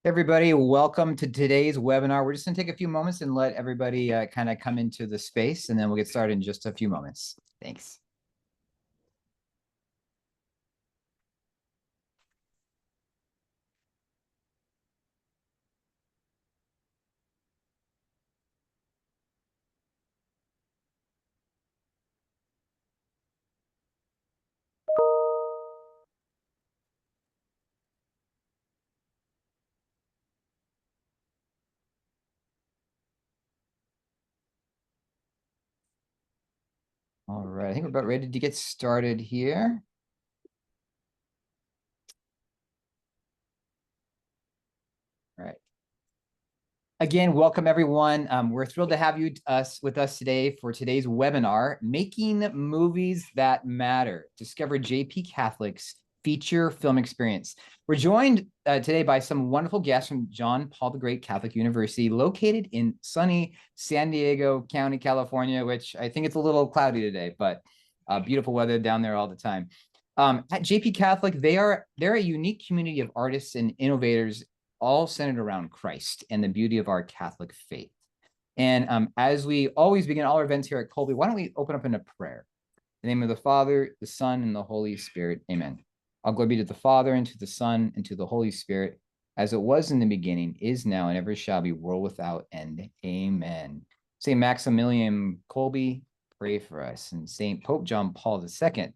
Everybody, welcome to today's webinar. We're just going to take a few moments and let everybody kind of come into the space, and then we'll get started in just a few moments. Thanks. All right, I think we're about ready to get started here. All right. Again, welcome everyone. We're thrilled to have you with us today for today's webinar, Making Movies That Matter. Discover JP Catholic's feature film experience. We're joined today by some wonderful guests from John Paul the Great Catholic University, located in sunny San Diego County, California, which I think it's a little cloudy today, but beautiful weather down there all the time. At JP Catholic, they're a unique community of artists and innovators, all centered around Christ and the beauty of our Catholic faith. And as we always begin all our events here at Kolbe, why don't we open up in a prayer? In the name of the Father, the Son, and the Holy Spirit. Amen. All glory be to the Father, and to the Son, and to the Holy Spirit, as it was in the beginning, is now, and ever shall be, world without end. Amen. St. Maximilian Kolbe, pray for us. And St. Pope John Paul II,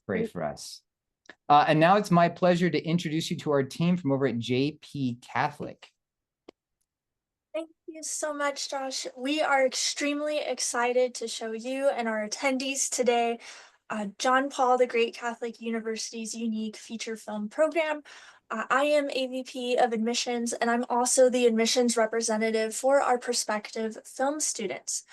pray for us. And now it's my pleasure to introduce you to our team from over at JP Catholic. Thank you so much, Josh. We are extremely excited to show you and our attendees today John Paul the Great Catholic University's unique feature film program. I am AVP of admissions, and I'm also the admissions representative for our prospective film students.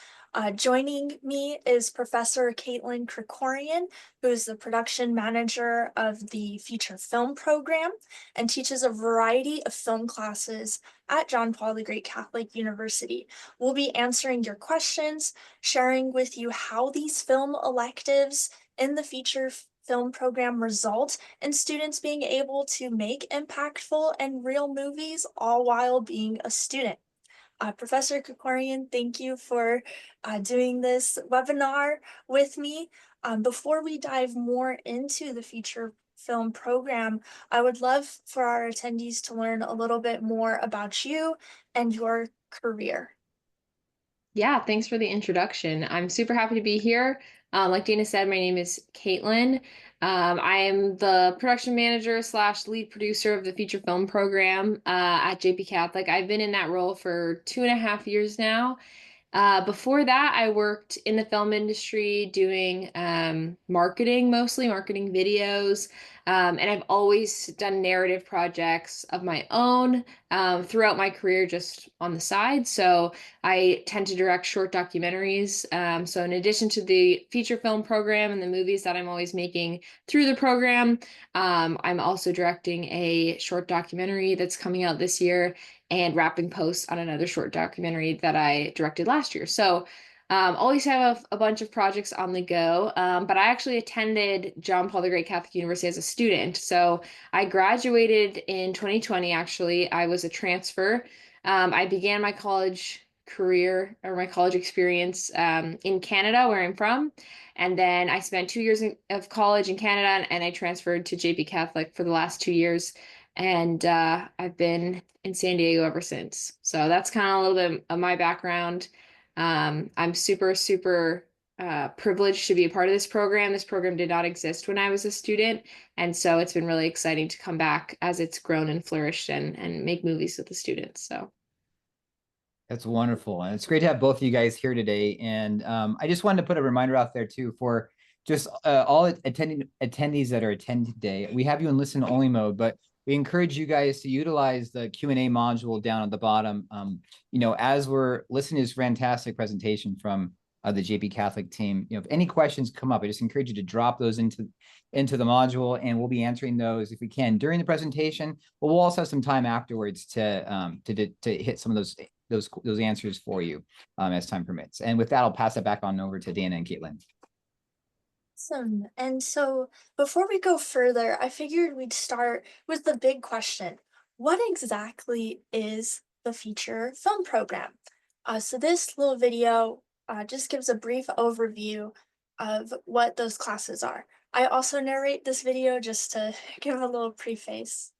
Joining me is Professor Kaitlyn Krikorian, who is the production manager of the feature film program and teaches a variety of film classes at John Paul the Great Catholic University. We'll be answering your questions, sharing with you how these film electives in the feature film program result in students being able to make impactful and real movies all while being a student. Professor Krikorian, thank you for doing this webinar with me. Before we dive more into the feature film program, I would love for our attendees to learn a little bit more about you and your career. Yeah, thanks for the introduction. I'm super happy to be here. Like Dana said, my name is Kaitlyn. I am the production manager slash lead producer of the feature film program at JP Catholic. I've been in that role for 2.5 years now. Before that, I worked in the film industry doing marketing, mostly marketing videos. And I've always done narrative projects of my own throughout my career, just on the side. So I tend to direct short documentaries. So in addition to the feature film program and the movies that I'm always making through the program, I'm also directing a short documentary that's coming out this year and wrapping posts on another short documentary that I directed last year. So always have a bunch of projects on the go. But I actually attended John Paul the Great Catholic University as a student. So I graduated in 2020, actually. I was a transfer. I began my college career or my college experience in Canada, where I'm from. And then I spent 2 years of college in Canada, and I transferred to JP Catholic for the last 2 years. And I've been in San Diego ever since. So that's kind of a little bit of my background. I'm super, super privileged to be a part of this program. This program did not exist when I was a student. And so it's been really exciting to come back as it's grown and flourished and make movies with the students. So That's wonderful. And it's great to have both of you guys here today. And I just wanted to put a reminder out there too for just all attendees that are attending today. We have you in listen only mode, but we encourage you guys to utilize the Q&A module down at the bottom. As we're listening to this fantastic presentation from the JP Catholic team, if any questions come up, I just encourage you to drop those into the module, and we'll be answering those if we can during the presentation. But we'll also have some time afterwards to hit some of those answers for you as time permits. And with that, I'll pass it back on over to Dana and Kaitlyn. Awesome. And so before we go further, I figured we'd start with the big question. what exactly is the feature film program? So this little video just gives a brief overview of what those classes are. I also narrate this video just to give a little preface.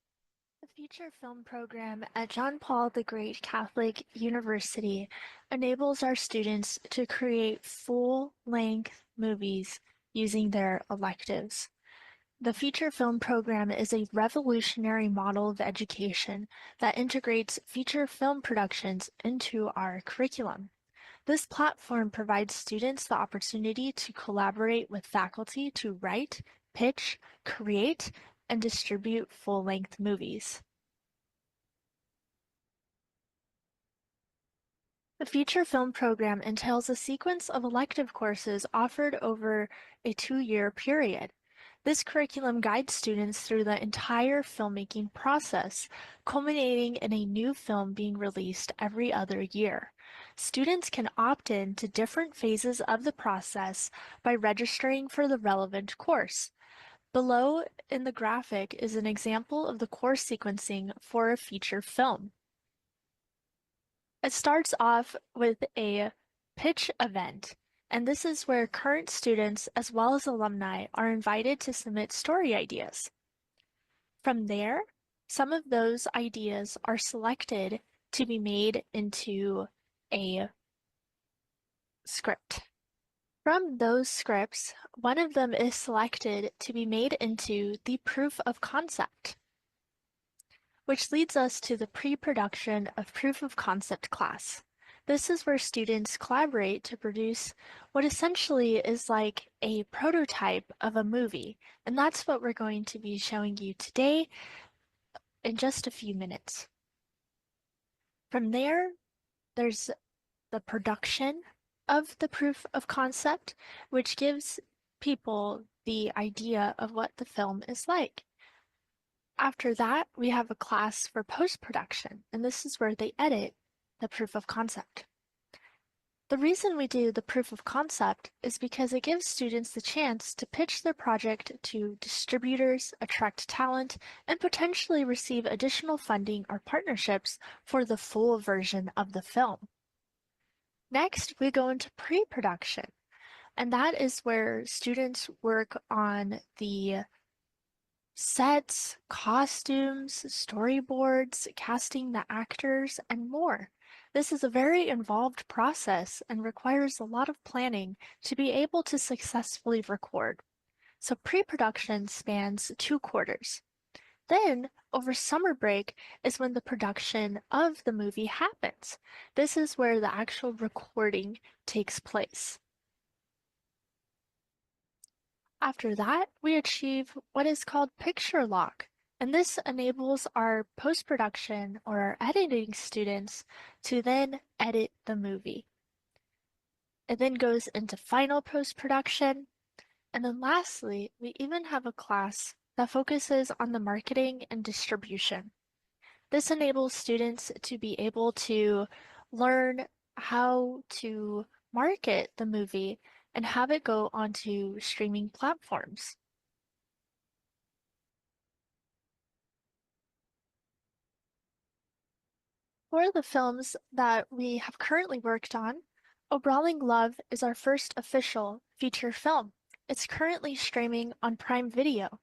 The feature film program at John Paul the Great Catholic University enables our students to create full-length movies using their electives. The feature film program is a revolutionary model of education that integrates feature film productions into our curriculum. This platform provides students the opportunity to collaborate with faculty to write, pitch, create, and distribute full-length movies. The feature film program entails a sequence of elective courses offered over a 2-year period. This curriculum guides students through the entire filmmaking process, culminating in a new film being released every other year. Students can opt in to different phases of the process by registering for the relevant course. Below in the graphic is an example of the course sequencing for a feature film. It starts off with a pitch event, and this is where current students as well as alumni are invited to submit story ideas. From there, some of those ideas are selected to be made into a script. From those scripts, one of them is selected to be made into the proof of concept, which leads us to the pre-production of proof of concept class. This is where students collaborate to produce what essentially is like a prototype of a movie, and that's what we're going to be showing you today in just a few minutes. From there, there's the production of the proof of concept, which gives people the idea of what the film is like. After that, we have a class for post-production, and this is where they edit the proof of concept. The reason we do the proof of concept is because it gives students the chance to pitch their project to distributors, attract talent, and potentially receive additional funding or partnerships for the full version of the film. Next, we go into pre-production, and that is where students work on the sets, costumes, storyboards, casting the actors, and more. This is a very involved process and requires a lot of planning to be able to successfully record. So pre-production spans 2 quarters. Then, over summer break is when the production of the movie happens. This is where the actual recording takes place. After that, we achieve what is called picture lock, and this enables our post-production or our editing students to then edit the movie. It then goes into final post-production, and then lastly, we even have a class that focuses on the marketing and distribution. This enables students to be able to learn how to market the movie and have it go onto streaming platforms. For the films that we have currently worked on, A Brawling Love is our first official feature film. It's currently streaming on Prime Video.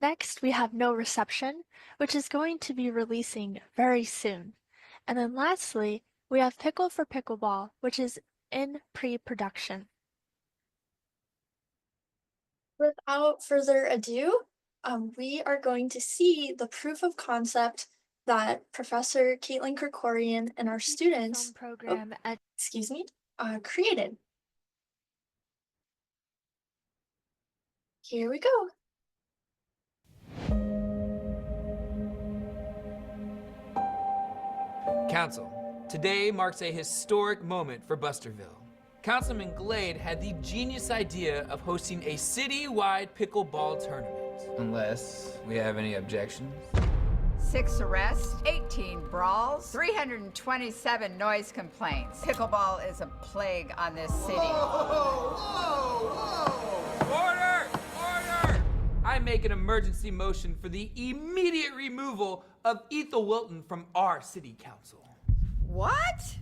Next, we have No Reception, which is going to be releasing very soon. And then lastly, we have Pickle for Pickleball, which is in pre-production. Without further ado, we are going to see the proof of concept that Professor Kaitlyn Krikorian and our students program created. Here we go. Council, today marks a historic moment for Busterville. Councilman Glade had the genius idea of hosting a city-wide pickleball tournament. Unless we have any objections. 6 arrests, 18 brawls, 327 noise complaints. Pickleball is a plague on this city. Whoa, whoa, whoa! Order! Order! I make an emergency motion for the immediate removal of Ethel Wilton from our city council. What?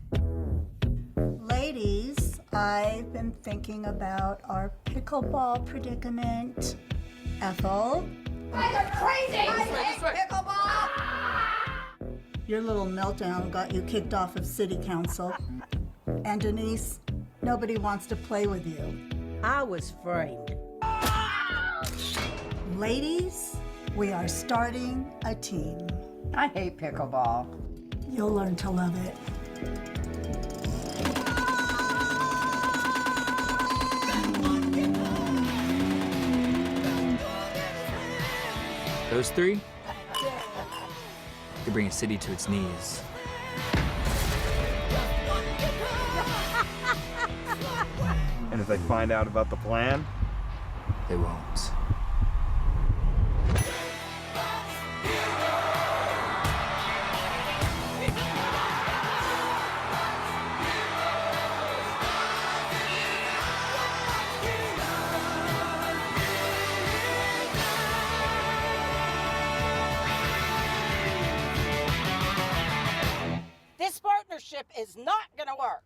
Ladies, I've been thinking about our pickleball predicament. Ethel, Guys are crazy! Pickleball! your little meltdown got you kicked off of city council. And Denise, nobody wants to play with you. I was framed. Ladies, we are starting a team. I hate pickleball. You'll learn to love it. Those three could bring a city to its knees. And if they find out about the plan, They won't. This partnership is not gonna work.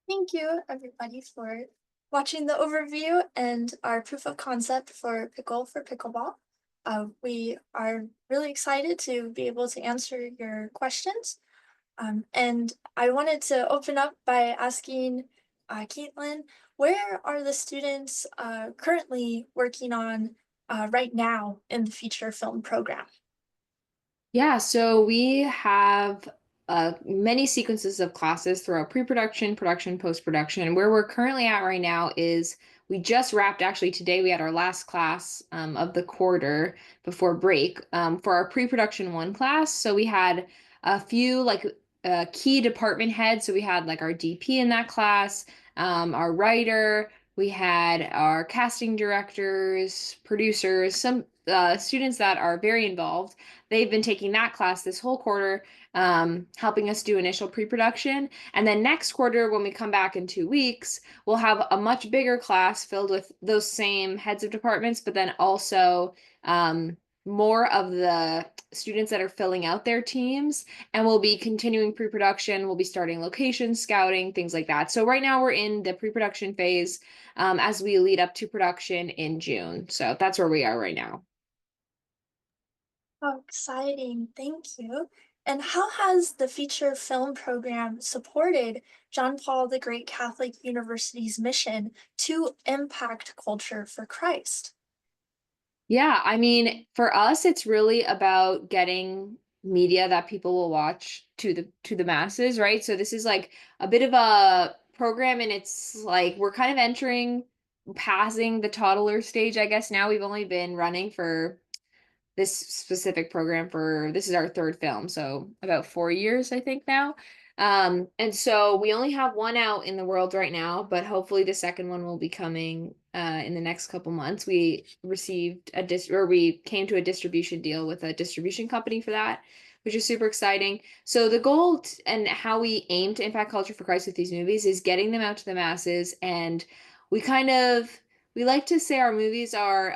Thank you, everybody, for watching the overview and our proof of concept for pickleball. We are really excited to be able to answer your questions. And I wanted to open up by asking Kaitlyn, where are the students currently working on right now in the feature film program? Yeah, so we have many sequences of classes throughout pre-production, production, post-production. Where we're currently at right now is we just wrapped, actually today we had our last class of the quarter before break for our pre-production 1 class. So we had a few like key department heads. So we had like our DP in that class, our writer, we had our casting directors, producers, some students that are very involved. They've been taking that class this whole quarter, helping us do initial pre-production. And then next quarter, when we come back in 2 weeks, we'll have a much bigger class filled with those same heads of departments, but then also more of the students that are filling out their teams. And we'll be continuing pre-production. We'll be starting location scouting, things like that. So right now we're in the pre-production phase as we lead up to production in June. So that's where we are right now. How exciting, thank you. And how has the feature film program supported John Paul the Great Catholic University's mission to impact culture for Christ? Yeah, I mean, for us, it's really about getting media that people will watch to the masses, right? So this is like a bit of a program, and it's like we're kind of passing the toddler stage, I guess. Now we've only been running for this specific program for, this is our 3rd film, so about 4 years, I think now. And so we only have 1 out in the world right now, but hopefully the second one will be coming in the next couple months. We received we came to a distribution deal with a distribution company for that, which is super exciting. So the goal and how we aim to impact culture for Christ with these movies is getting them out to the masses. And we like to say our movies are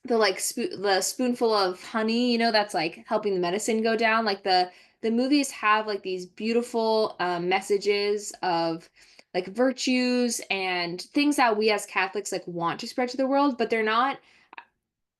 the spoonful of honey, you know, that's like helping the medicine go down. Like the movies have like these beautiful messages of like virtues and things that we as Catholics like want to spread to the world, but they're not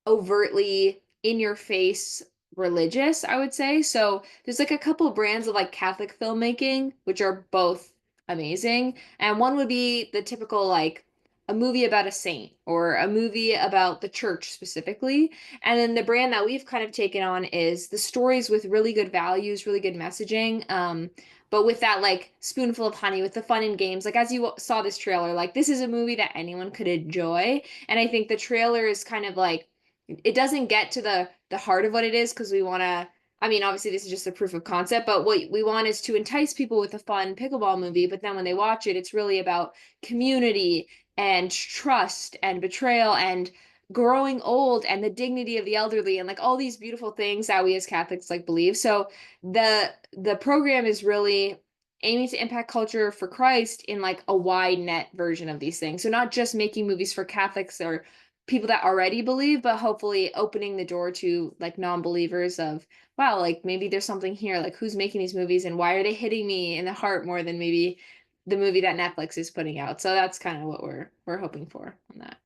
overtly in your face religious, I would say. So there's like a couple brands of like Catholic filmmaking, which are both amazing. And one would be the typical like a movie about a saint or a movie about the church specifically. And then the brand that we've kind of taken on is the stories with really good values, really good messaging. But with that like spoonful of honey, with the fun and games, like as you saw this trailer, like this is a movie that anyone could enjoy. And I think the trailer is kind of like, it doesn't get to the heart of what it is, because we want to, I mean, obviously this is just a proof of concept, but what we want is to entice people with a fun pickleball movie. But then when they watch it, it's really about community and trust and betrayal and growing old and the dignity of the elderly and like all these beautiful things that we as Catholics like believe. So the program is really aiming to impact culture for Christ in like a wide net version of these things. So not just making movies for Catholics or people that already believe, but hopefully opening the door to like non-believers of, wow, like maybe there's something here, like who's making these movies and why are they hitting me in the heart more than maybe the movie that Netflix is putting out. So that's kind of what we're hoping for on that.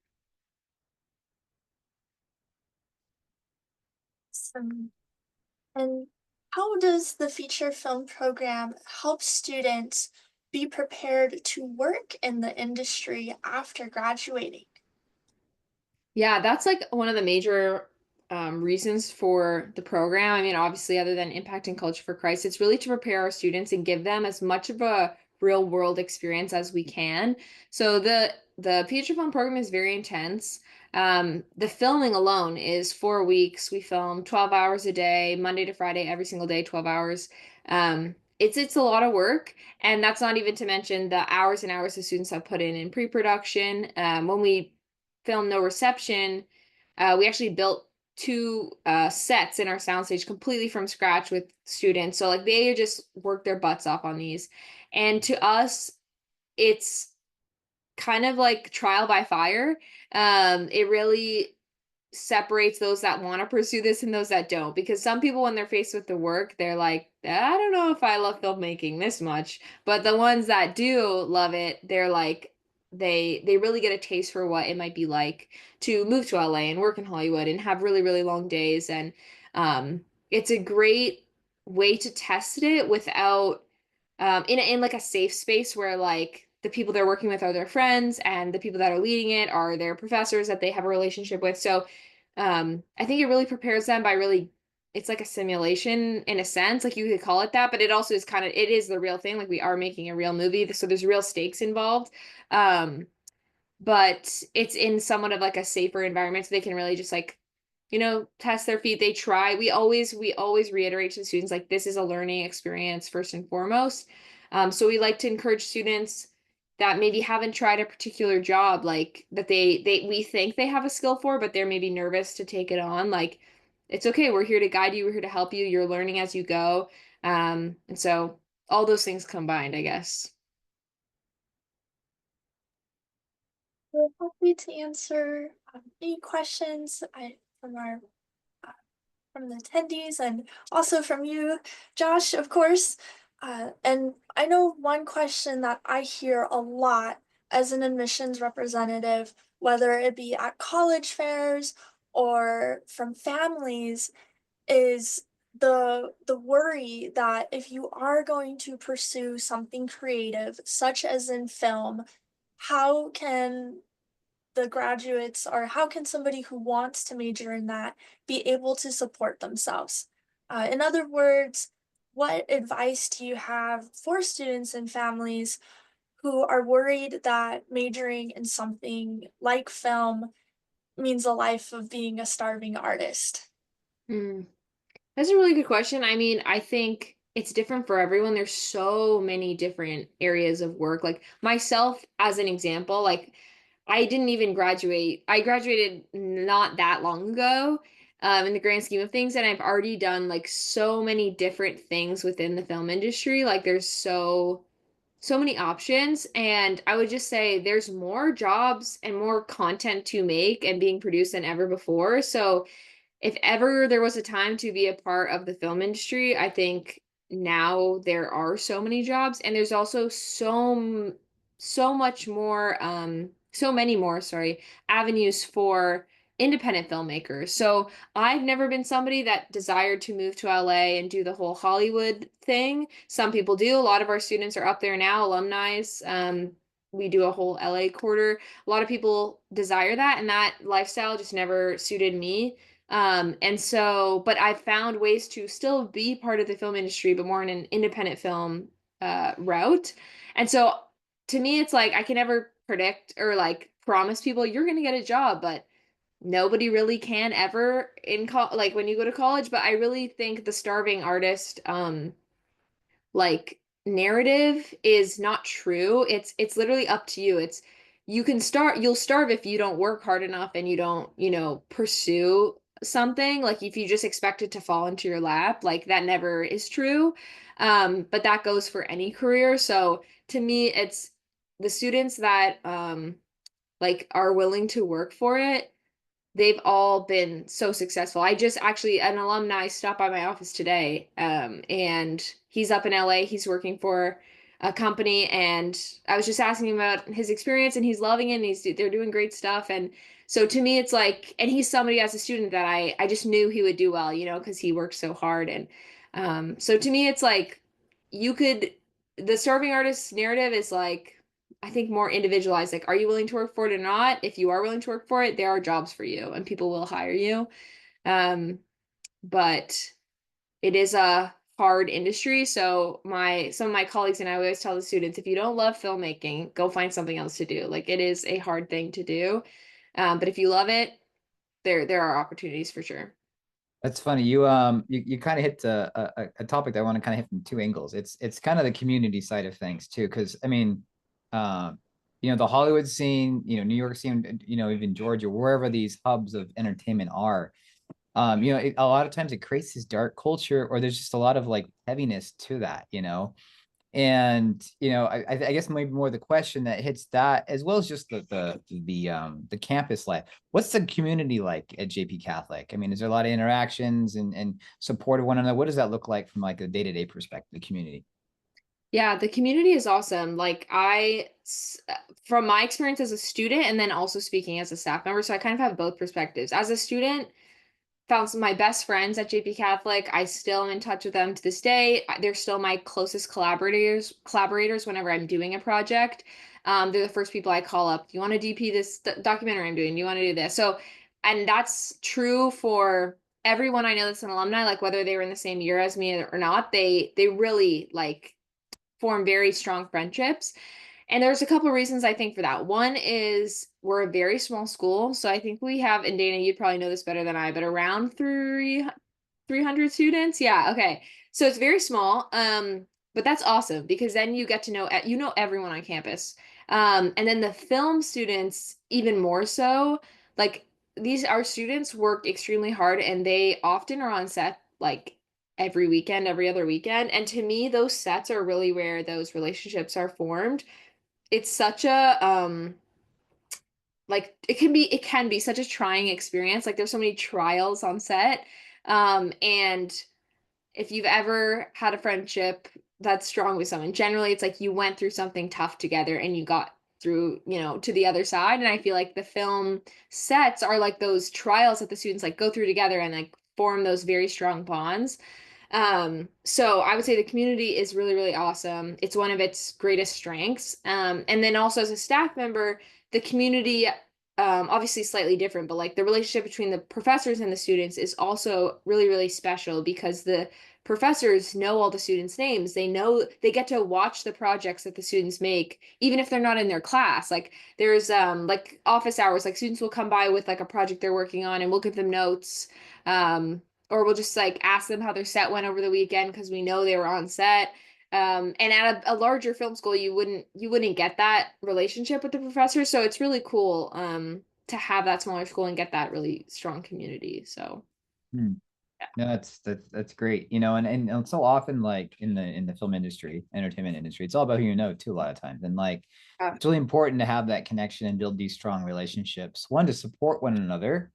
And how does the feature film program help students be prepared to work in the industry after graduating? Yeah, that's like one of the major reasons for the program. I mean, obviously, other than impacting culture for Christ, it's really to prepare our students and give them as much of a real world experience as we can. So the feature film program is very intense. The filming alone is 4 weeks. We film 12 hours a day, Monday to Friday, every single day, 12 hours. It's a lot of work, and that's not even to mention the hours and hours the students have put in pre-production. When we film No Reception, we actually built two sets in our soundstage completely from scratch with students. So like they just work their butts off on these. And to us, it's kind of like trial by fire. It really separates those that want to pursue this and those that don't, because some people when they're faced with the work they're like, I don't know if I love filmmaking this much, but the ones that do love it, they're like, they really get a taste for what it might be like to move to LA and work in Hollywood and have really really long days. And it's a great way to test it without in like a safe space where like the people they're working with are their friends and the people that are leading it are their professors that they have a relationship with. So I think it really prepares them by really, it's like a simulation in a sense, like you could call it that, but it also is kind of, it is the real thing. Like we are making a real movie, so there's real stakes involved. Um, but it's in somewhat of like a safer environment so they can really just like, test their feet. They try. We always reiterate to the students like this is a learning experience first and foremost. So we like to encourage students that maybe haven't tried a particular job, like that we think they have a skill for, but they're maybe nervous to take it on. Like it's okay. We're here to guide you. We're here to help you. You're learning as you go. And so all those things combined, I guess. We're happy to answer any questions from our from the attendees and also from you, Josh, of course. And I know one question that I hear a lot as an admissions representative, whether it be at college fairs or from families, is the worry that if you are going to pursue something creative, such as in film, how can the graduates, or how can somebody who wants to major in that be able to support themselves? In other words, what advice do you have for students and families who are worried that majoring in something like film means a life of being a starving artist? Hmm. That's a really good question. I mean, I think it's different for everyone. There's so many different areas of work. Like myself, as an example, like I didn't even graduate. I graduated not that long ago, in the grand scheme of things, and I've already done like so many different things within the film industry. Like there's so many options, and I would just say there's more jobs and more content to make and being produced than ever before. So if ever there was a time to be a part of the film industry, I think now there are so many jobs, and there's also so much more so many more, sorry, avenues for independent filmmakers. So I've never been somebody that desired to move to LA and do the whole Hollywood thing. Some people do. A lot of our students are up there now, alumni. We do a whole LA quarter. A lot of people desire that, and that lifestyle just never suited me. And so, but I've found ways to still be part of the film industry, but more in an independent film route. And so to me, it's like I can never predict or like promise people you're going to get a job, but nobody really can ever like when you go to college. But I really think the starving artist like narrative is not true. It's literally up to you. You'll starve if you don't work hard enough and you don't, pursue something, like if you just expect it to fall into your lap, like that never is true. But that goes for any career. So to me, it's the students that like are willing to work for it. They've all been so successful. I just actually, an alumni stopped by my office today, and he's up in LA. He's working for a company, and I was just asking him about his experience, and he's loving it, and they're doing great stuff. And so to me, it's like, and he's somebody as a student that I just knew he would do well, you know, because he worked so hard. And so to me, it's like you could, the starving artist narrative is like, I think more individualized. Like, are you willing to work for it or not? If you are willing to work for it, there are jobs for you and people will hire you. But it is a hard industry. So some of my colleagues and I always tell the students, if you don't love filmmaking, go find something else to do. Like, it is a hard thing to do. But if you love it, there are opportunities for sure. That's funny. You kind of hit a topic that I want to kind of hit from two angles. It's kind of the community side of things too, because I mean, the Hollywood scene, New York scene, even Georgia, wherever these hubs of entertainment are, a lot of times it creates this dark culture, or there's just a lot of like heaviness to that, and I guess maybe more the question that hits that, as well as just the campus life. What's the community like at JP Catholic? I mean, is there a lot of interactions and support of one another? What does that look like from like a day-to-day perspective, the community? Yeah, the community is awesome. Like from my experience as a student and then also speaking as a staff member, so I kind of have both perspectives. As a student, found some of my best friends at JP Catholic. I still am in touch with them to this day. They're still my closest collaborators whenever I'm doing a project. They're the first people I call up. Do you want to DP this documentary I'm doing? Do you want to do this? So, and that's true for everyone I know that's an alumni, like whether they were in the same year as me or not, they really like form very strong friendships. And there's a couple of reasons I think for that. One is we're a very small school. So I think we have, and Dana, you'd probably know this better than I, but around 300 students. Yeah. Okay. So it's very small. But that's awesome because then you get to know everyone on campus. And then the film students, even more so, like our students work extremely hard and they often are on set like every weekend, every other weekend. And to me, those sets are really where those relationships are formed. It's such a like it can be such a trying experience. Like there's so many trials on set. And if you've ever had a friendship that's strong with someone, generally it's like you went through something tough together and you got through, to the other side. And I feel like the film sets are like those trials that the students like go through together and like form those very strong bonds. So I would say the community is really, really awesome. It's one of its greatest strengths. And then also as a staff member, the community, obviously slightly different, but like the relationship between the professors and the students is also really, really special because the professors know all the students' names. They get to watch the projects that the students make, even if they're not in their class. Like there's like office hours, like students will come by with like a project they're working on and we'll give them notes. Or we'll just like ask them how their set went over the weekend because we know they were on set. And at a larger film school, you wouldn't get that relationship with the professor. So it's really cool to have that smaller school and get that really strong community. So No, that's great. And so often like in the film industry, entertainment industry, it's all about who you know too a lot of times. And like it's really important to have that connection and build these strong relationships. One, to support one another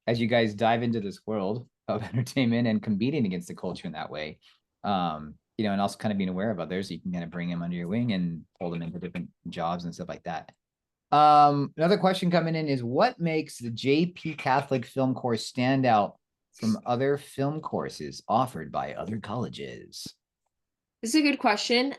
as you guys dive into this world of entertainment and competing against the culture in that way. And also kind of being aware of others, you can kind of bring them under your wing and pull them into different jobs and stuff like that. Another question coming in is, what makes the JP Catholic Film course stand out from other film courses offered by other colleges? This is a good question.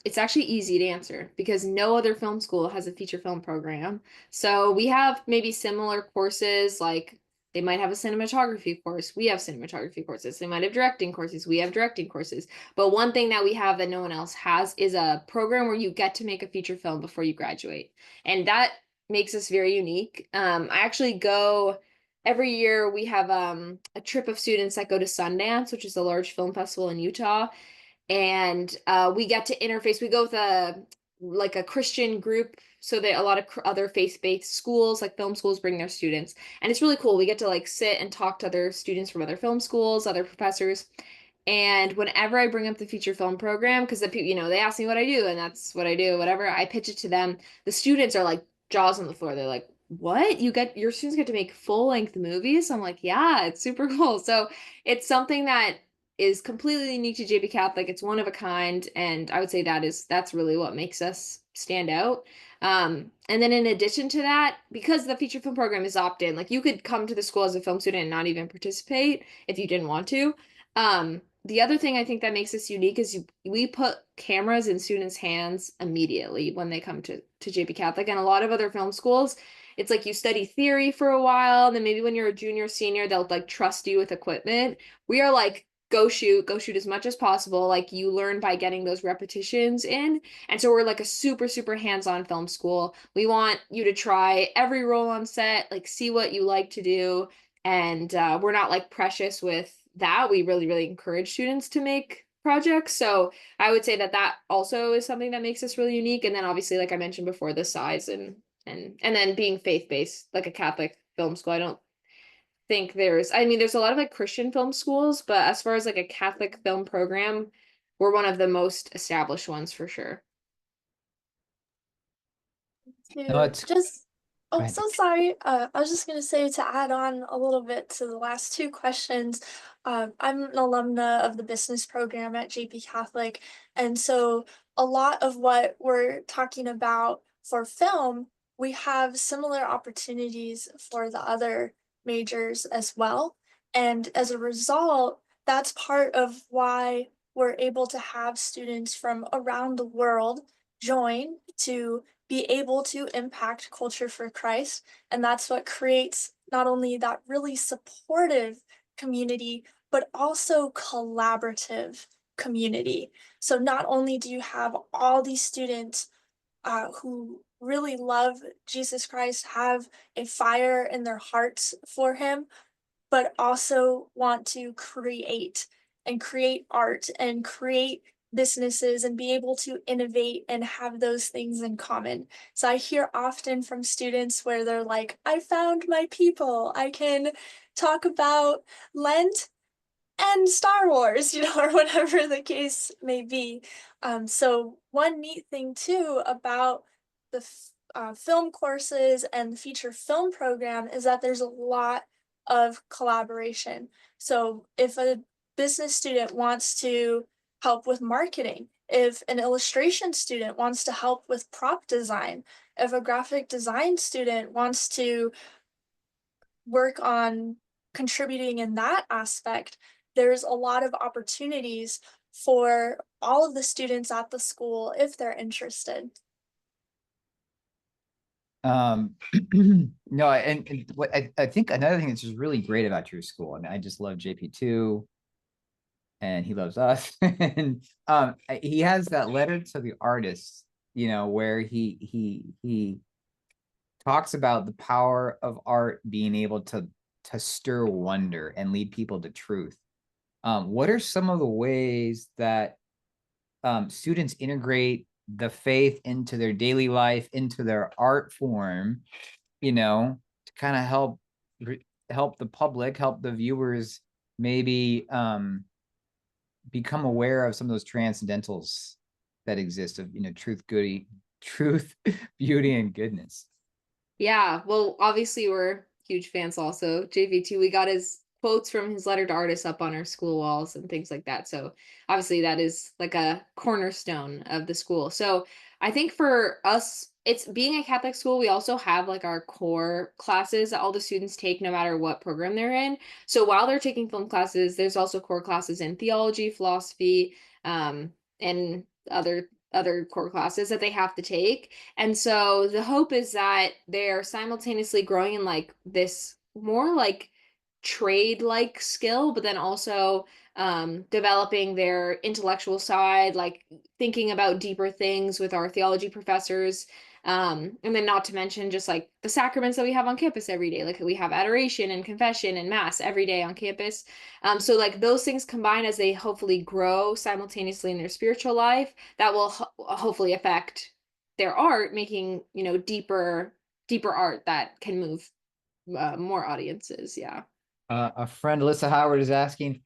It's actually easy to answer because no other film school has a feature film program. So we have maybe similar courses, like they might have a cinematography course. We have cinematography courses. They might have directing courses. We have directing courses. But one thing that we have that no one else has is a program where you get to make a feature film before you graduate. And that makes us very unique. I actually go every year. We have a trip of students that go to Sundance, which is a large film festival in Utah. And we get to interface. We go with like a Christian group, so that a lot of other faith-based schools, like film schools, bring their students, and it's really cool. We get to like sit and talk to other students from other film schools, other professors. And whenever I bring up the feature film program, because the people, they ask me what I do, and that's what I do, whatever, I pitch it to them. The students are like jaws on the floor. They're like, what? Your students get to make full-length movies? I'm like, yeah, it's super cool. So it's something that is completely unique to JP Catholic. It's one of a kind, and I would say that's really what makes us stand out. And then in addition to that, because the feature film program is opt-in, like you could come to the school as a film student and not even participate if you didn't want to. The other thing I think that makes us unique is we put cameras in students' hands immediately when they come to JP Catholic. And a lot of other film schools, it's like you study theory for a while, and then maybe when you're a junior, senior, they'll like trust you with equipment. We are like, go shoot as much as possible. Like you learn by getting those repetitions in. And so we're like a super, super hands-on film school. We want you to try every role on set, like see what you like to do. And we're not like precious with that. We really, really encourage students to make projects. So I would say that also is something that makes us really unique. And then obviously, like I mentioned before, the size and then being faith-based, like a Catholic film school. I don't think there's a lot of like Christian film schools, but as far as like a Catholic film program, we're one of the most established ones for sure. No, it's Just, Go oh, ahead. so sorry. I was just gonna say, to add on a little bit to the last two questions. I'm an alumna of the business program at JP Catholic, and so a lot of what we're talking about for film, we have similar opportunities for the other majors as well. And as a result, that's part of why we're able to have students from around the world join to be able to impact culture for Christ. And that's what creates not only that really supportive community, but also collaborative community. So not only do you have all these students who really love Jesus Christ, have a fire in their hearts for him, but also want to create art and create businesses and be able to innovate and have those things in common. So I hear often from students where they're like, I found my people. I can talk about Lent and Star Wars, or whatever the case may be. So one neat thing too about the film courses and the feature film program is that there's a lot of collaboration. So if a business student wants to help with marketing, if an illustration student wants to help with prop design, if a graphic design student wants to work on contributing in that aspect, there's a lot of opportunities for all of the students at the school if they're interested. No, and what I think another thing that's just really great about your school, I just love JP2 and he loves us. And he has that letter to the artists, where he talks about the power of art being able to stir wonder and lead people to truth. What are some of the ways that students integrate the faith into their daily life, into their art form, to kind of help the public, help the viewers maybe become aware of some of those transcendentals that exist of, truth, beauty, and goodness. Yeah, well, obviously we're huge fans also. JV2, we got his quotes from his letter to artists up on our school walls and things like that. So obviously that is like a cornerstone of the school. So I think for us, it's being a Catholic school, we also have like our core classes that all the students take no matter what program they're in. So while they're taking film classes, there's also core classes in theology, philosophy, and other core classes that they have to take. And so the hope is that they're simultaneously growing in like this more like trade like skill, but then also developing their intellectual side, like thinking about deeper things with our theology professors. And then not to mention just like the sacraments that we have on campus every day. Like we have adoration and confession and mass every day on campus. So like those things combined as they hopefully grow simultaneously in their spiritual life, that will hopefully affect their art, making, you know, deeper art that can move more audiences. Yeah. A friend, Alyssa Howard, is asking,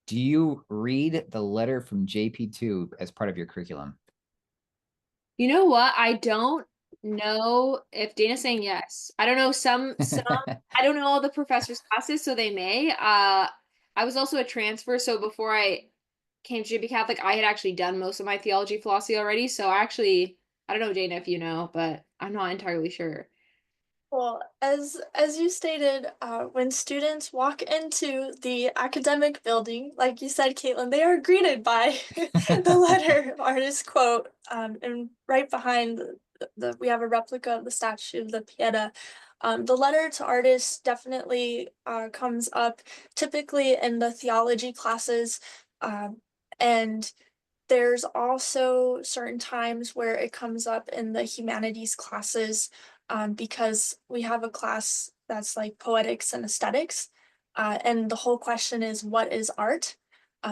do you read the letter from JP2 as part of your curriculum? You know what? I don't know if Dana's saying yes. I don't know some I don't know all the professors' classes, so they may. I was also a transfer, so before I came to JP Catholic, I had actually done most of my theology philosophy already. So I don't know, Dana, if you know, but I'm not entirely sure. Well, as you stated, when students walk into the academic building, like you said, Kaitlyn, they are greeted by the letter artist quote. And right behind we have a replica of the statue of the Pieta. The letter to artists definitely comes up typically in the theology classes, and there's also certain times where it comes up in the humanities classes, because we have a class that's like poetics and aesthetics. And the whole question is, what is art?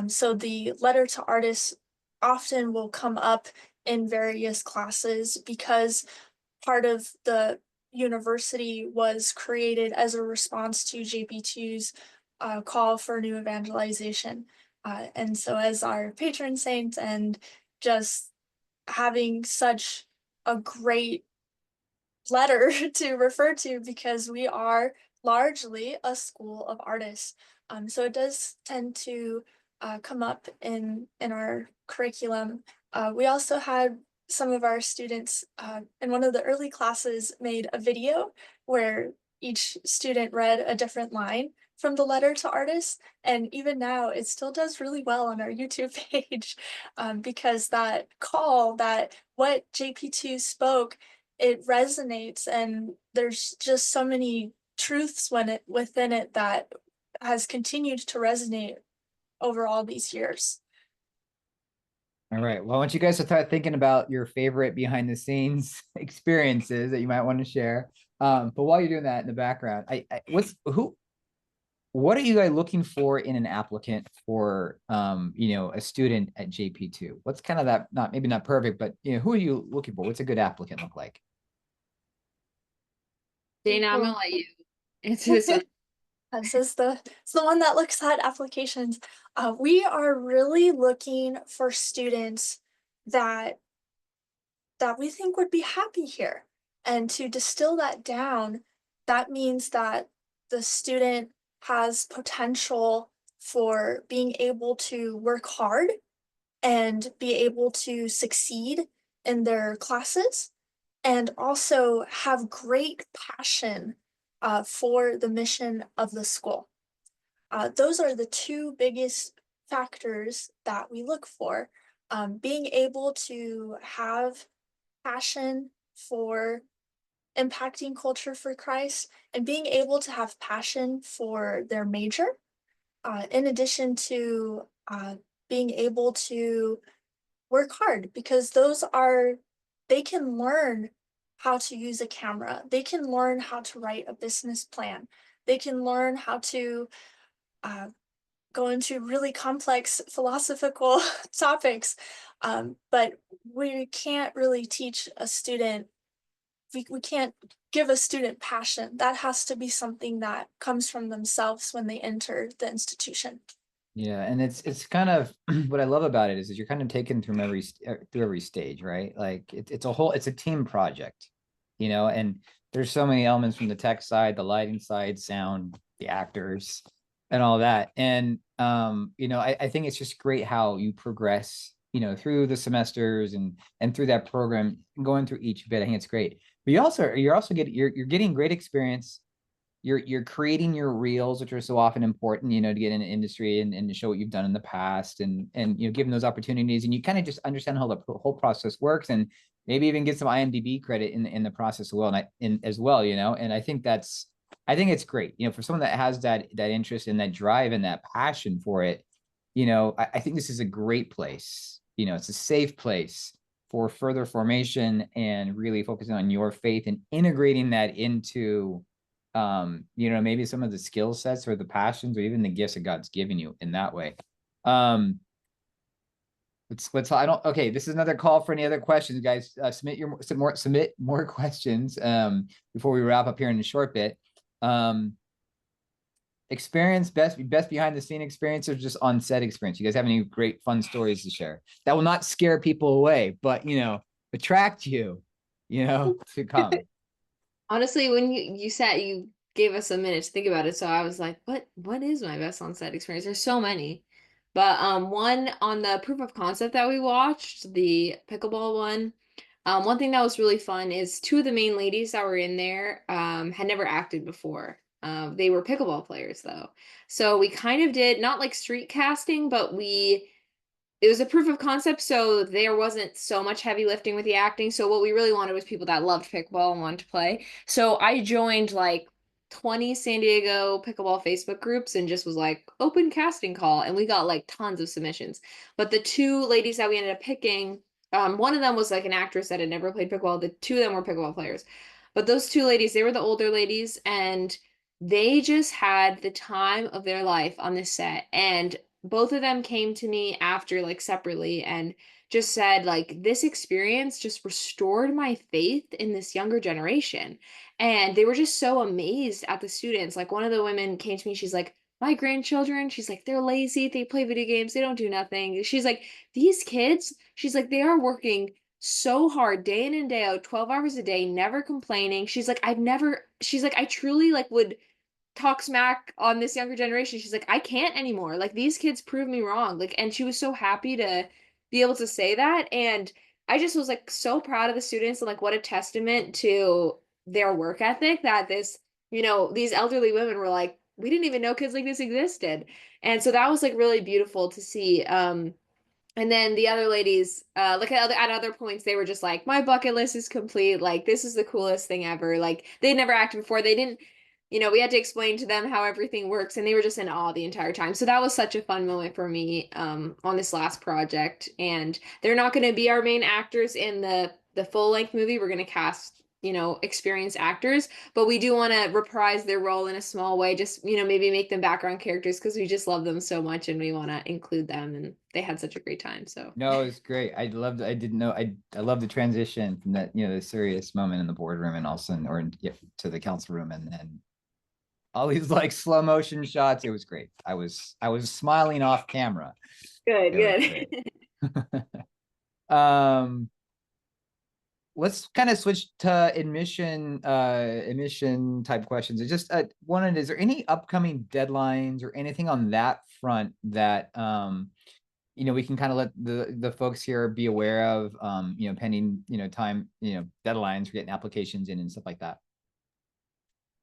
So the letter to artists often will come up in various classes because part of the university was created as a response to JP2's call for new evangelization. And so, as our patron saint and just having such a great letter to refer to, because we are largely a school of artists. So it does tend to come up in our curriculum. We also had some of our students in one of the early classes made a video where each student read a different line from the letter to artists. And even now, it still does really well on our YouTube page, because that call, that what JP2 spoke, it resonates, and there's just so many truths within it that has continued to resonate over all these years. All right. Well, I want you guys to start thinking about your favorite behind the scenes experiences that you might want to share. But while you're doing that in the background, what are you guys looking for in an applicant for, a student at JP2? What's kind of that, maybe not perfect, but, who are you looking for? What's a good applicant look like? Dana, I'm gonna let you answer this one. This is it's the one that looks at applications. We are really looking for students that we think would be happy here. And to distill that down, that means that the student has potential for being able to work hard and be able to succeed in their classes, and also have great passion for the mission of the school. Those are the two biggest factors that we look for. Being able to have passion for impacting culture for Christ, and being able to have passion for their major, in addition to being able to work hard, because they can learn how to use a camera, they can learn how to write a business plan, they can learn how to go into really complex philosophical topics. But we can't really teach a student, we can't give a student passion. That has to be something that comes from themselves when they enter the institution. Yeah, and it's kind of what I love about it is you're kind of taken through every stage, right? Like it's a team project, and there's so many elements from the tech side, the lighting side, sound, the actors, and all that. And I think it's just great how you progress, through the semesters and through that program, going through each bit. I think it's great. But you're getting great experience. You're creating your reels, which are so often important, to get in the industry and to show what you've done in the past, and given those opportunities, and you kind of just understand how the whole process works, and maybe even get some IMDb credit in the process as well, and I think it's great, for someone that has that interest and that drive and that passion for it. I think this is a great place. It's a safe place for further formation and really focusing on your faith and integrating that into maybe some of the skill sets or the passions or even the gifts that God's given you in that way. Okay, this is another call for any other questions, guys. Submit more questions before we wrap up here in a short bit. Experience, best behind the scene experience, or just on set experience? You guys have any great fun stories to share that will not scare people away, but attract you to come? Honestly, when you said, you gave us a minute to think about it, so I was like, what is my best on set experience? There's so many. But one on the proof of concept that we watched, the pickleball one, one thing that was really fun is two of the main ladies that were in there had never acted before. They were pickleball players though. So we kind of did not like street casting, but it was a proof of concept, so there wasn't so much heavy lifting with the acting. So what we really wanted was people that loved pickleball and wanted to play. So I joined like 20 San Diego pickleball Facebook groups and just was like, open casting call. And we got like tons of submissions. But the two ladies that we ended up picking, one of them was like an actress that had never played pickleball. The two of them were pickleball players. But those two ladies, they were the older ladies, and they just had the time of their life on this set. And both of them came to me after, like, separately, and just said, like, this experience just restored my faith in this younger generation. And they were just so amazed at the students. Like, one of the women came to me, she's like, my grandchildren, she's like, they're lazy, they play video games, they don't do nothing. She's like, these kids, she's like, they are working so hard day in and day out, 12 hours a day, never complaining. She's like, I truly like would talk smack on this younger generation. She's like, I can't anymore. Like, these kids prove me wrong. Like, and she was so happy to be able to say that. And I just was like so proud of the students, and like what a testament to their work ethic that these elderly women were like, we didn't even know kids like this existed. And so that was like really beautiful to see. And then the other ladies, like at other points, they were just like, my bucket list is complete. Like, this is the coolest thing ever. Like, they'd never acted before. They didn't, we had to explain to them how everything works, and they were just in awe the entire time. So that was such a fun moment for me on this last project. And they're not going to be our main actors in the full length movie. We're going to cast experienced actors, but we do want to reprise their role in a small way, just maybe make them background characters, because we just love them so much and we want to include them, and they had such a great time. So No, it's great. I love the transition from that the serious moment in the boardroom, and also to the council room, and then all these like slow motion shots. It was great. I was smiling off camera. Good. Let's kind of switch to admission type questions. I just wanted, is there any upcoming deadlines or anything on that front that we can kind of let the folks here be aware of, pending time, deadlines for getting applications in and stuff like that?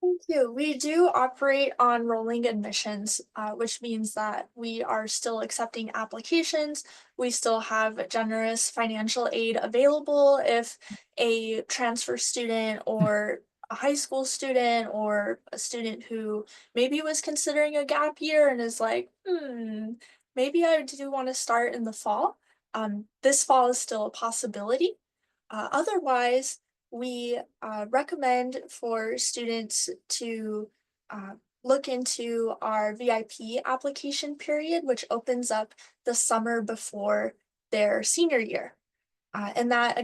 Thank you. We do operate on rolling admissions, which means that we are still accepting applications. We still have generous financial aid available if a transfer student or a high school student or a student who maybe was considering a gap year and is like, maybe I do want to start in the fall. This fall is still a possibility. Otherwise, we recommend for students to look into our VIP application period, which opens up the summer before their senior year. And that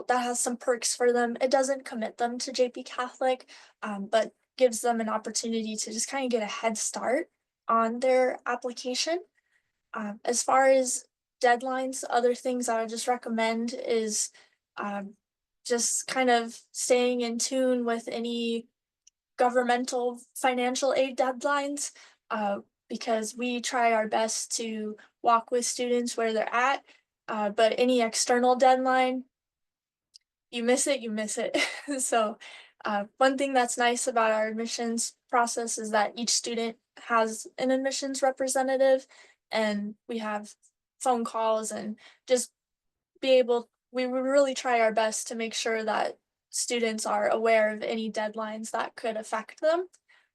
has some perks for them. It doesn't commit them to JP Catholic, but gives them an opportunity to just kind of get a head start on their application. As far as deadlines, other things I would just recommend is just kind of staying in tune with any governmental financial aid deadlines, because we try our best to walk with students where they're at, but any external deadline, you miss it. So one thing that's nice about our admissions process is that each student has an admissions representative, and we have phone calls and just we would really try our best to make sure that students are aware of any deadlines that could affect them.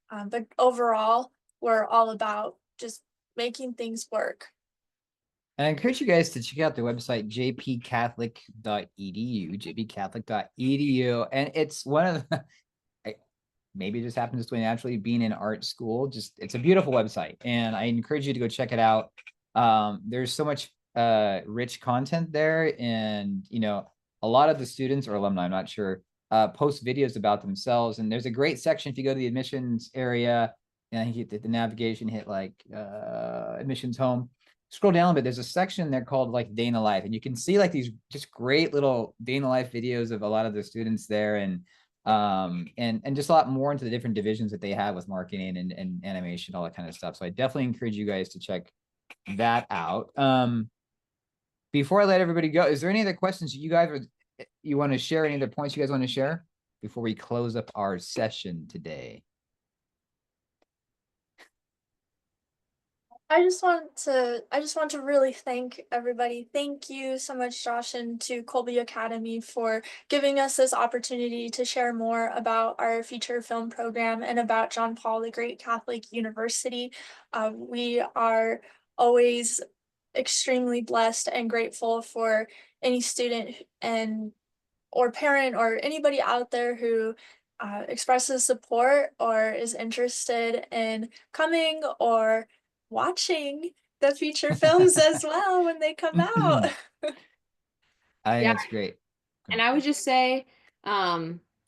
But overall, we're all about just making things work. And I encourage you guys to check out the website jpcatholic.edu, and it's one of the, maybe it just happens this way naturally, being in art school, it's a beautiful website, and I encourage you to go check it out. There's so much rich content there. And, you know, a lot of the students or alumni, I'm not sure, post videos about themselves. And there's a great section if you go to the admissions area, and I think you hit the navigation, hit like admissions home. Scroll down a bit. There's a section there called like Day in the Life, and you can see like these just great little Day in the Life videos of a lot of the students there, and just a lot more into the different divisions that they have with marketing and animation, all that kind of stuff. So I definitely encourage you guys to check that out. Before I let everybody go, is there any other questions you guys you want to share? Any other points you guys want to share before we close up our session today? I just want to really thank everybody. Thank you so much, Josh, and to Kolbe Academy for giving us this opportunity to share more about our feature film program and about John Paul the Great Catholic University. We are always extremely blessed and grateful for any student or parent or anybody out there who expresses support or is interested in coming or watching the feature films as well when they come out. I think Yeah. that's great. And I would just say,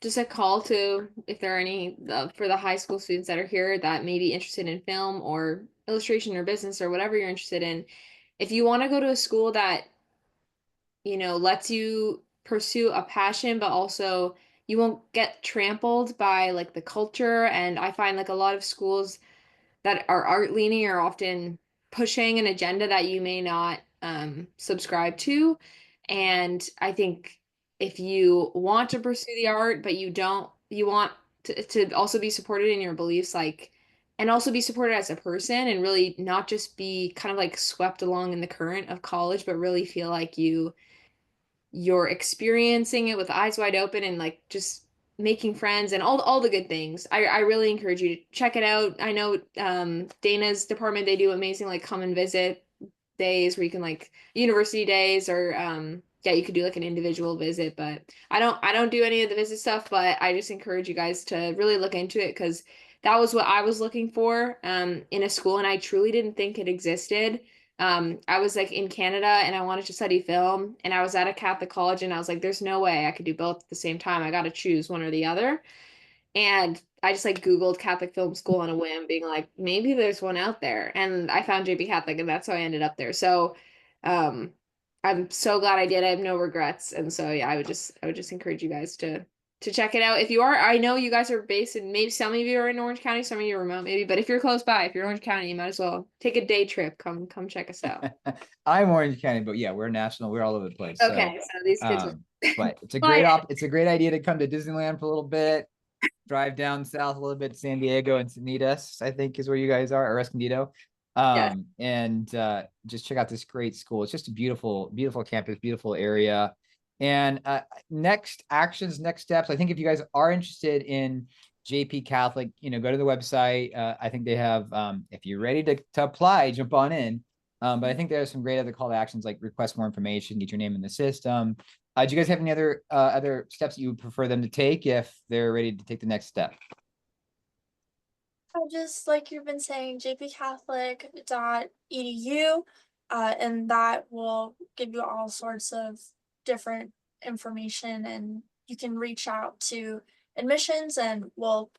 just a call to if there are any for the high school students that are here that may be interested in film or illustration or business or whatever you're interested in. If you want to go to a school that, you know, lets you pursue a passion, but also you won't get trampled by like the culture. And I find like a lot of schools that are art leaning are often pushing an agenda that you may not subscribe to. And I think if you want to pursue the art, but you want to also be supported in your beliefs, like, and also be supported as a person and really not just be kind of like swept along in the current of college, but really feel like you're experiencing it with eyes wide open and like just making friends and all the good things. I really encourage you to check it out. I know Dana's department, they do amazing like come and visit days where you can like university days or yeah, you could do like an individual visit, but I don't do any of the visit stuff, but I just encourage you guys to really look into it because that was what I was looking for in a school and I truly didn't think it existed. I was like in Canada and I wanted to study film and I was at a Catholic college and I was like, there's no way I could do both at the same time. I got to choose one or the other. And I just like Googled Catholic film school on a whim, being like, maybe there's one out there. And I found JP Catholic and that's how I ended up there. So, I'm so glad I did. I have no regrets. And so, yeah, I would just encourage you guys to check it out. If you are, I know you guys are based in, maybe some of you are in Orange County, some of you are remote maybe, but if you're close by, if you're in Orange County, you might as well take a day trip. Come check us out. I'm Orange County, but yeah, we're national. We're all over the place. Okay, so these kids are but it's a But- it's a great idea to come to Disneyland for a little bit, drive down south a little bit to San Diego and Encinitas, I think is where you guys are, or Escondido. And just check out this great school. It's just a beautiful campus, beautiful area. And next actions, next steps. I think if you guys are interested in JP Catholic, you know, go to the website. I think they have, if you're ready to apply, jump on in. But I think there's some great other call to actions like request more information, get your name in the system. Do you guys have any other steps that you would prefer them to take if they're ready to take the next step? Just like you've been saying, jpcatholic.edu, and that will give you all sorts of different information and you can reach out to admissions and we'll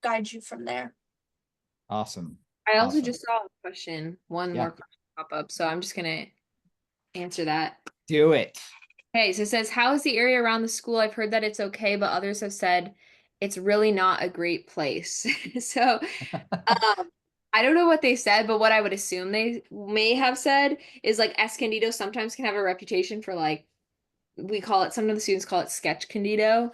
guide you from there. Awesome. I also Awesome. just saw a question, one more question pop up, so I'm just gonna answer that. Do it. Okay, so it says, how is the area around the school? I've heard that it's okay, but others have said it's really not a great place. So I don't know what they said, but what I would assume they may have said is like Escondido sometimes can have a reputation for like, we call it, some of the students call it sketch Candido,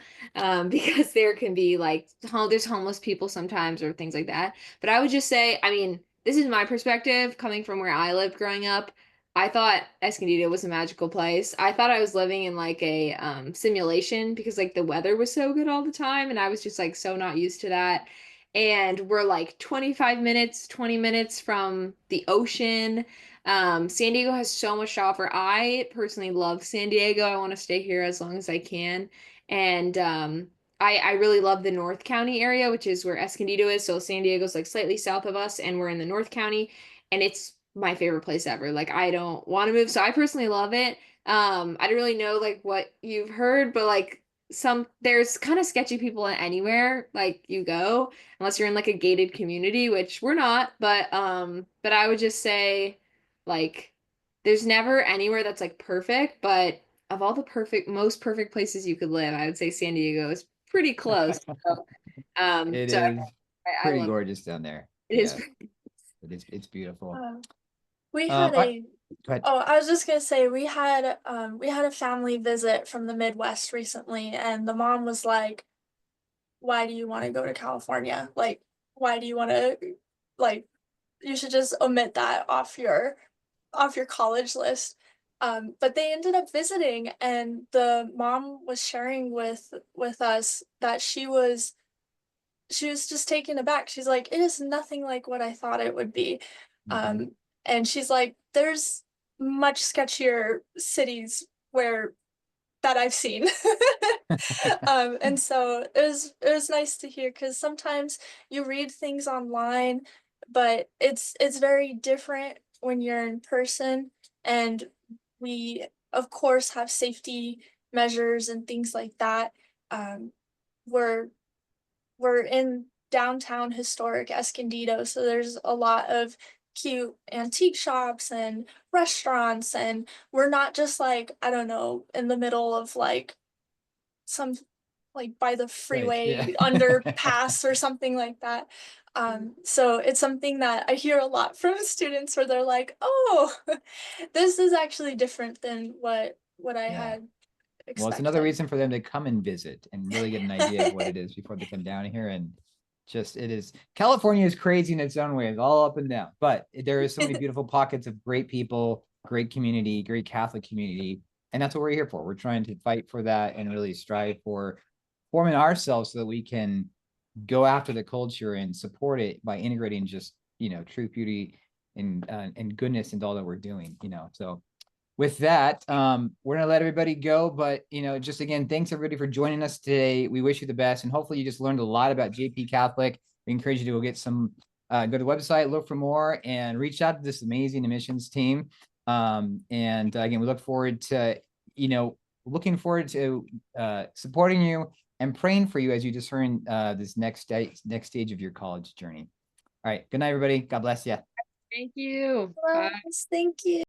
because there can be like, there's homeless people sometimes or things like that. But I would just say, I mean, this is my perspective coming from where I lived growing up. I thought Escondido was a magical place. I thought I was living in like a simulation because like the weather was so good all the time. And I was just like so not used to that. And we're like 20 minutes from the ocean. San Diego has so much to offer. I personally love San Diego. I want to stay here as long as I can. And I really love the North County area, which is where Escondido is. So San Diego's like slightly south of us, and we're in the North County. And it's my favorite place ever. Like I don't want to move. So I personally love it. I don't really know like what you've heard, but like there's kind of sketchy people anywhere like you go, unless you're in like a gated community, which we're not, but I would just say like there's never anywhere that's like perfect, but of all the most perfect places you could live, I would say San Diego is pretty close. So, It so is I pretty love gorgeous down there. it. It is. It's beautiful. We All had right, go ahead. oh, I was just gonna say we had a family visit from the Midwest recently, and the mom was like, "Why do you want to go to California? Like, why do you want to like? You should just omit that off your college list." But they ended up visiting, and the mom was sharing with us that she was just taken aback. She's like, it is nothing like what I thought it would be. And she's like, there's much sketchier cities where that I've seen. And so it was nice to hear, because sometimes you read things online, but it's very different when you're in person. And we of course have safety measures and things like that. We're we're in downtown historic Escondido, so there's a lot of cute antique shops and restaurants, and we're not just like, I don't know, in the middle of like some like by the freeway underpass or something like that. So it's something that I hear a lot from students where they're like, oh, this is actually different than what I had expected. Well, it's another reason for them to come and visit and really get an idea of what it is before they come down here. And just, it is, California is crazy in its own way, it's all up and down, but there is so many beautiful pockets of great people, great community, great Catholic community. And that's what we're here for. We're trying to fight for that and really strive for forming ourselves so that we can go after the culture and support it by integrating just, true beauty and goodness into all that we're doing, so with that, we're gonna let everybody go, but just again, thanks everybody for joining us today. We wish you the best, and hopefully you just learned a lot about JP Catholic. We encourage you to go get some, go to the website, look for more, and reach out to this amazing admissions team. And again, we look forward to, looking forward to supporting you and praying for you as you discern this next stage of your college journey. All right, good night, everybody. God bless you. Thank you. Well, Bye. thank you.